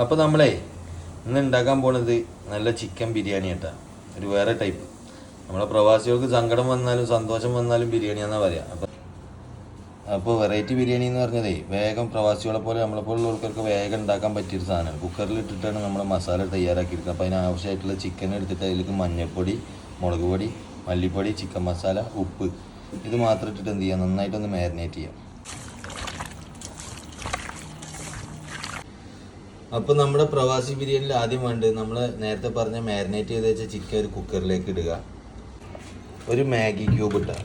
അപ്പോൾ നമ്മളെ ഇന്ന് ഉണ്ടാക്കാൻ പോണത് നല്ല ചിക്കൻ ബിരിയാണി കേട്ടാ. ഒരു വേറെ ടൈപ്പ്. നമ്മളെ പ്രവാസികൾക്ക് സങ്കടം വന്നാലും സന്തോഷം വന്നാലും ബിരിയാണിയാണെന്നാ പറയാ. അപ്പോൾ വെറൈറ്റി ബിരിയാണി എന്ന് പറഞ്ഞതേ വേഗം പ്രവാസികളെ പോലെ നമ്മളെപ്പോലുള്ള ആൾക്കാർക്ക് വേഗം ഉണ്ടാക്കാൻ പറ്റിയൊരു സാധനമാണ്. കുക്കറിൽ ഇട്ടിട്ടാണ് നമ്മൾ മസാല തയ്യാറാക്കിയെടുക്കുക. അപ്പോൾ അതിനാവശ്യമായിട്ടുള്ള ചിക്കൻ എടുത്തിട്ട് അതിലേക്ക് മഞ്ഞൾപ്പൊടി, മുളക് പൊടി, മല്ലിപ്പൊടി, ചിക്കൻ മസാല, ഉപ്പ് ഇത് മാത്രം ഇട്ടിട്ട് എന്ത് ചെയ്യുക, നന്നായിട്ടൊന്ന് മാരിനേറ്റ് ചെയ്യാം. അപ്പോൾ നമ്മുടെ പ്രവാസി ബിരിയാണിയിൽ ആദ്യം വേണ്ടത് നമ്മൾ നേരത്തെ പറഞ്ഞ മാരിനേറ്റ് ചെയ്ത് വെച്ച ചിക്കൻ ഒരു കുക്കറിലേക്ക് ഇടുക. ഒരു മാഗി ക്യൂബ് ഇട്ടാൽ,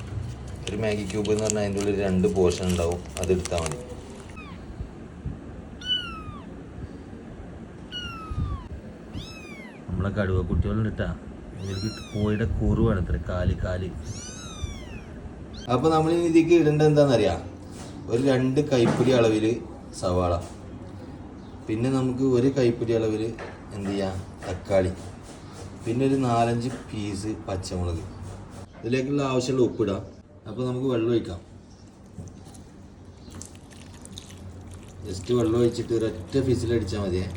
ഒരു മാഗി ക്യൂബ് എന്ന് പറഞ്ഞാൽ അതിൻ്റെ ഉള്ളിൽ 2 പോർഷൻ ഉണ്ടാവും, അതെടുത്താൽ മതി. നമ്മളെ കടുവ കുട്ടികളുണ്ട് ഇട്ടാ, ഇവർക്ക് കോഴിയുടെ കുറുവാണ് ഇത്ര കാല്. അപ്പോൾ നമ്മൾ ഇതിലേക്ക് ഇടേണ്ടത് എന്താണെന്നറിയാം, ഒരു 2 കൈപ്പിടി അളവിൽ സവാള, പിന്നെ നമുക്ക് 1 കൈപ്പിടി അളവിൽ എന്ത് ചെയ്യാം തക്കാളി, പിന്നെ ഒരു 4-5 പീസ് പച്ചമുളക്. ഇതിലേക്കുള്ള ആവശ്യമുള്ള ഉപ്പിടാം. അപ്പോൾ നമുക്ക് വെള്ളം ഒഴിക്കാം. ജസ്റ്റ് വെള്ളം ഒഴിച്ചിട്ട് ഒരൊറ്റ ഫിസിലടിച്ചാൽ മതിയേ.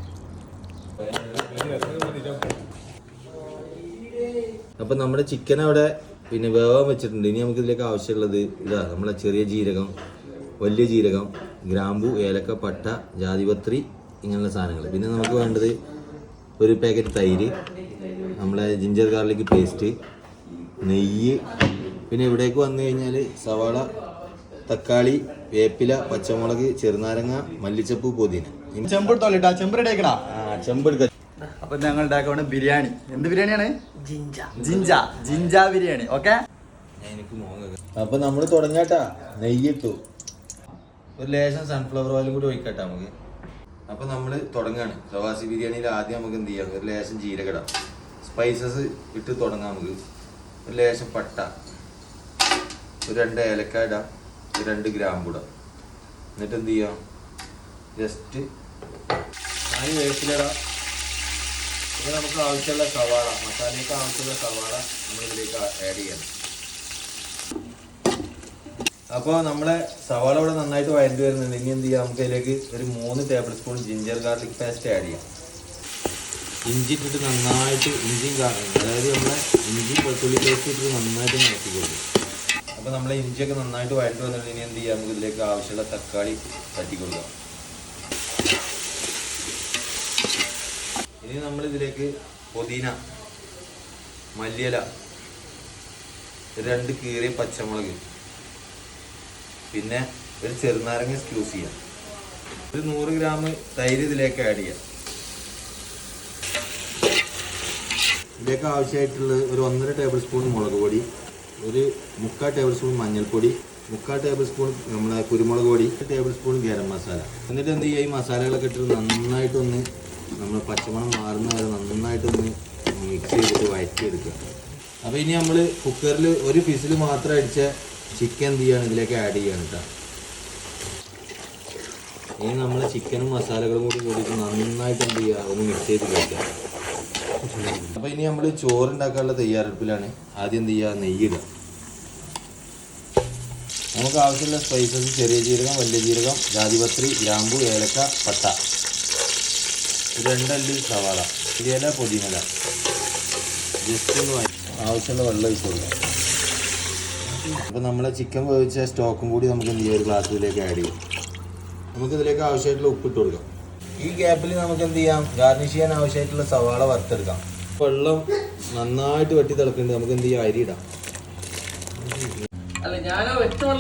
അപ്പം നമ്മുടെ ചിക്കൻ അവിടെ പിന്നെ വേവാൻ വെച്ചിട്ടുണ്ട്. ഇനി നമുക്ക് ഇതിലേക്ക് ആവശ്യമുള്ളത് ഇതാ, നമ്മളെ ചെറിയ ജീരകം, വലിയ ജീരകം, ഗ്രാമ്പു, ഏലക്ക, പട്ട, ജാതിപത്രി, ഇങ്ങനെയുള്ള സാധനങ്ങൾ. പിന്നെ നമുക്ക് വേണ്ടത് ഒരു പാക്കറ്റ് തൈര്, നമ്മളെ ജിഞ്ചർ ഗാർലിക് പേസ്റ്റ്, നെയ്യ്, പിന്നെ ഇവിടേക്ക് വന്നു കഴിഞ്ഞാൽ സവാള, തക്കാളി, വേപ്പില, പച്ചമുളക്, ചെറുനാരങ്ങ, മല്ലിച്ചപ്പ്, പുതിന. ചെമ്പെടുത്തോളിട്ടാ ചെമ്പെടുക്ക. അപ്പൊ ഞങ്ങൾ ഉണ്ടാക്കുന്ന ബിരിയാണി എന്ത് ബിരിയാണിയാണ്? ജിഞ്ച ബിരിയാണി. ഓക്കെ, അപ്പൊ നമ്മൾ തുടങ്ങാട്ടാ. നെയ്യിട്ടു, ഒരു ലേശം സൺഫ്ലവർ ഓയിലും കൂടി ഒഴിക്കട്ടെ നമുക്ക്. അപ്പൊ നമ്മൾ തുടങ്ങാണ്. പ്രവാസി ബിരിയാണിയിൽ ആദ്യം നമുക്ക് എന്ത് ചെയ്യാം, ഒരു ലേശം ജീരകം ഇടാം. സ്പൈസസ് ഇട്ട് തുടങ്ങാം നമുക്ക്. ഒരു ലേശം പട്ട, ഒരു 2 ഏലക്ക ഇടാം, ഒരു 2 ഗ്രാമ്പു ഇടാം. എന്നിട്ട് എന്ത് ചെയ്യാം, ജസ്റ്റ് അതിന് വേപ്പിലിടാം. പിന്നെ നമുക്ക് ആവശ്യമുള്ള സവാള, മസാലയ്ക്ക് ആവശ്യമുള്ള സവാള നമ്മളിതിലേക്ക് ആഡ് ചെയ്യണം. അപ്പോൾ നമ്മളെ സവാള ഇവിടെ നന്നായിട്ട് വഴണ്ടി വരുന്നുണ്ട്. ഇനി എന്ത് ചെയ്യാം, നമുക്ക് അതിലേക്ക് ഒരു 3 table spoon ginger garlic paste add ചെയ്യാം. ഇഞ്ചി ഇട്ടിട്ട് നന്നായിട്ട്, ഇഞ്ചിയും അതായത് നമ്മളെ ഇഞ്ചി വെളുത്തുള്ളി പേസ്റ്റ് ഇട്ടിട്ട് നന്നായിട്ട് നോക്കി കൊടുക്കും. അപ്പോൾ നമ്മളെ ഇഞ്ചിയൊക്കെ നന്നായിട്ട് വഴണ്ടി വന്നിട്ട് ഇനി എന്ത് ചെയ്യാം, നമുക്ക് ഇതിലേക്ക് ആവശ്യമുള്ള തക്കാളി തട്ടി കൊടുക്കാം. ഇനി നമ്മളിതിലേക്ക് പുതിന, മല്ലിയില, 2 കീറിയ പച്ചമുളക്, പിന്നെ ഒരു ചെറുനാരങ്ങ സ്ക്യൂസ് ചെയ്യാം. ഒരു 100 ഗ്രാം തൈര് ഇതിലേക്ക് ആഡ് ചെയ്യാം. ഇതിലേക്ക് ആവശ്യമായിട്ടുള്ള ഒരു 1.5 ടേബിൾ സ്പൂൺ മുളക് പൊടി, ഒരു 3/4 ടേബിൾ സ്പൂൺ മഞ്ഞൾപ്പൊടി, 3/4 ടേബിൾ സ്പൂൺ നമ്മളെ കുരുമുളക് പൊടി, 1 ടേബിൾ സ്പൂൺ ഗരം മസാല. എന്നിട്ട് എന്ത് ചെയ്യുക, ഈ മസാലകളൊക്കെ ഇട്ടിട്ട് നന്നായിട്ടൊന്ന് നമ്മൾ പച്ചമണം മാറുന്ന വരെ നന്നായിട്ടൊന്ന് മിക്സ് ചെയ്തിട്ട് വഴറ്റിയെടുക്കുക. അപ്പോൾ ഇനി നമ്മൾ കുക്കറിൽ ഒരു ഫിസിൽ മാത്രം അടിച്ച ചിക്കൻ എന്ത് ചെയ്യാണ്, ഇതിലേക്ക് ആഡ് ചെയ്യാണ് കേട്ടോ. ഇനി നമ്മൾ ചിക്കനും മസാലകളും കൂടി കൂടിയിട്ട് നന്നായിട്ട് എന്ത് ചെയ്യുക, ഒന്ന് മിക്സ് ചെയ്ത് കഴിക്കാം. അപ്പോൾ ഇനി നമ്മൾ ചോറുണ്ടാക്കാനുള്ള തയ്യാറെടുപ്പിലാണ്. ആദ്യം എന്ത് ചെയ്യുക, നെയ്യിടുക. നമുക്ക് ആവശ്യമുള്ള സ്പൈസസ് ചെറിയ ജീരകം, വലിയ ജീരകം, ജാതിപത്രി, ഗ്രാമ്പു, ഏലക്ക, പട്ട, 2 അല്ലി സവാള, പുതിയല, പുതിനല. ജസ്റ്റ് ഒന്ന് ആവശ്യമുള്ള വെള്ളം ഒഴിച്ച് കൊടുക്കാം. അപ്പോൾ നമ്മളെ ചിക്കൻ വേവിച്ച സ്റ്റോക്കും കൂടി നമുക്ക് എന്ത് ചെയ്യാം, ഒരു ഗ്ലാസ്സിലേക്ക് ആഡ് ചെയ്യാം. നമുക്കിതിലേക്ക് ആവശ്യമായിട്ടുള്ള ഉപ്പിട്ട് കൊടുക്കാം. ഈ ഗ്യാപ്പിൽ നമുക്ക് എന്ത് ചെയ്യാം, ഗാർണിഷ് ചെയ്യാൻ ആവശ്യമായിട്ടുള്ള സവാള വറുത്തെടുക്കാം. വെള്ളം നന്നായിട്ട് വെട്ടി തിളക്കുന്നുണ്ട്. നമുക്ക് എന്ത് ചെയ്യാം, അരി ഇടാം.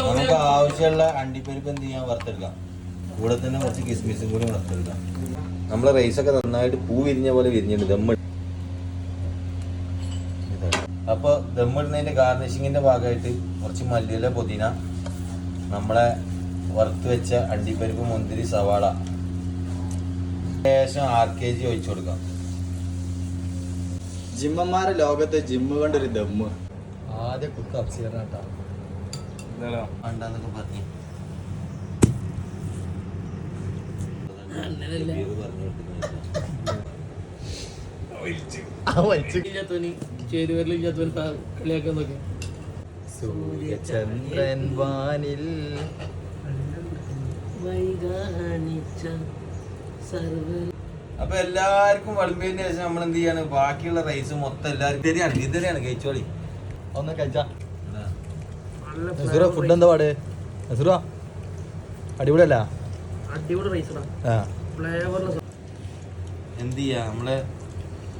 നമുക്ക് ആവശ്യമുള്ള അണ്ടിപ്പരിപ്പ് എന്ത് ചെയ്യാം, വറുത്തെടുക്കാം. കൂടെ തന്നെ കുറച്ച് കിസ്മിസും കൂടി വറുത്തെടുക്കാം. നമ്മളെ റൈസൊക്കെ നന്നായിട്ട് പൂ വിരിഞ്ഞ പോലെ വിരിഞ്ഞിട്ടുണ്ട്. ദമ്മ്. അപ്പോൾ ദമ്മിടുന്നതിൻ്റെ ഗാർണിഷിങ്ങിൻ്റെ ഭാഗമായിട്ട് കുറച്ച് മല്ലിയില, പുതിന, നമ്മളെ വറുത്ത് വെച്ച അണ്ടിപ്പരിപ്പ്, മുന്തിരി, സവാള, ശേഷം RKG ഒഴിച്ചു കൊടുക്കാം. ജിമ്മന്മാരെ ലോകത്തെ ജിമ്മ് കണ്ടൊരു ദമ്മ്. ആദ്യം കുക്ക് അപ്സിയറാട്ടാ വേണ്ടെന്നൊക്കെ പറഞ്ഞു. സൂര്യചന്ദ്രൻ വാനിൽ അപ്പോൾ അപ്പൊ എല്ലാവർക്കും വിളമ്പിയതിന് ശേഷം നമ്മൾ എന്ത് ചെയ്യാണ് ബാക്കിയുള്ള റൈസ് മൊത്തം എല്ലാവർക്കും ഇതരെയാണ് കഴിച്ചോളി. ഒന്ന് കഴിച്ചാ ഫുഡ് എന്താ പാട് നസുറ അടിപൊളിയല്ല അടിപൊളി റൈസാണ്. എന്ത് ചെയ്യാ നമ്മളെ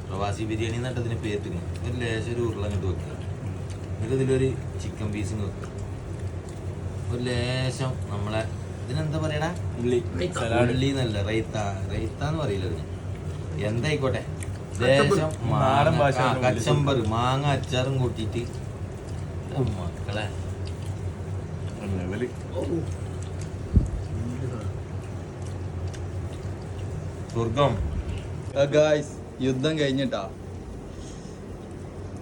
പ്രവാസി ബിരിയാണി എന്നിട്ട് ഇതിന് പേരിട്ടിന് ഒരു ലേശം ഒരു ഉരുള അങ്ങോട്ട് വെക്കുക. എന്നിട്ട് ഇതിലൊരു ചിക്കൻ പീസിങ് വെക്കുക. ഒരു ലേശം നമ്മളെ ഇതിനെന്താ പറയടാ ഉള്ളി എന്നല്ല റൈത്താന്ന് പറയില്ല ഇതിന്. എന്തായിക്കോട്ടെ ലേശം കച്ചമ്പർ മാങ്ങ അച്ചാറും കൂട്ടിയിട്ട് മക്കളെ സ്വർഗം. ഗായ്സ് യുദ്ധം കഴിഞ്ഞിട്ടാ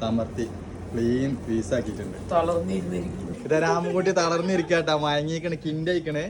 തമർത്തി ക്ലീൻ പീസാക്കിയിട്ടുണ്ട്. തളർന്നിരുന്നിരിക്കുന്നു. രാമൻകുട്ടി തളർന്നിരിക്കട്ടാ മയങ്ങിക്കണ് കിൻഡയിക്കണേ.